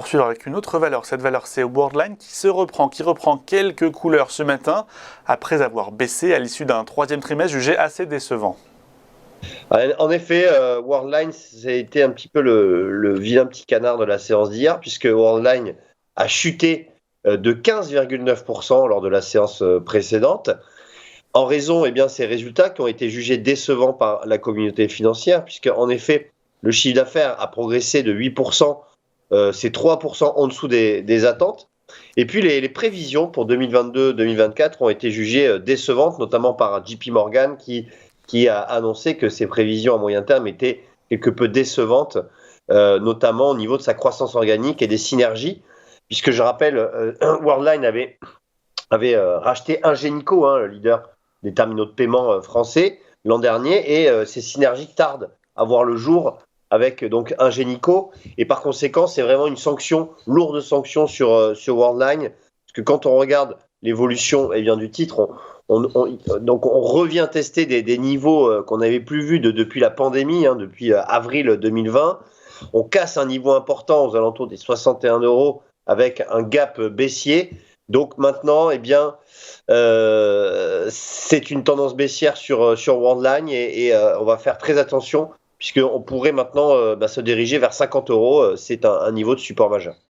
poursuivre avec une autre valeur. Cette valeur, c'est Worldline qui reprend quelques couleurs ce matin après avoir baissé à l'issue d'un troisième trimestre jugé assez décevant. En effet, Worldline, ça a été un petit peu le vilain petit canard de la séance d'hier, puisque Worldline a chuté de 15,9% lors de la séance précédente, en raison de ces résultats qui ont été jugés décevants par la communauté financière, puisque en effet, le chiffre d'affaires a progressé de 8%, c'est 3% en dessous des attentes. Et puis les prévisions pour 2022-2024 ont été jugées décevantes, notamment par JP Morgan qui a annoncé que ses prévisions à moyen terme étaient quelque peu décevantes, notamment au niveau de sa croissance organique et des synergies, puisque je rappelle, Worldline avait racheté Ingenico, le leader des terminaux de paiement français, l'an dernier, et ces synergies tardent à voir le jour avec donc Ingenico, et par conséquent, c'est vraiment une sanction, lourde sanction sur Worldline, parce que quand on regarde l'évolution du titre, donc on revient tester des niveaux qu'on n'avait plus vus depuis la pandémie, depuis avril 2020. On casse un niveau important aux alentours des 61 € avec un gap baissier. Donc maintenant, c'est une tendance baissière sur Worldline et on va faire très attention puisqu'on pourrait maintenant se diriger vers 50 €. C'est un niveau de support majeur.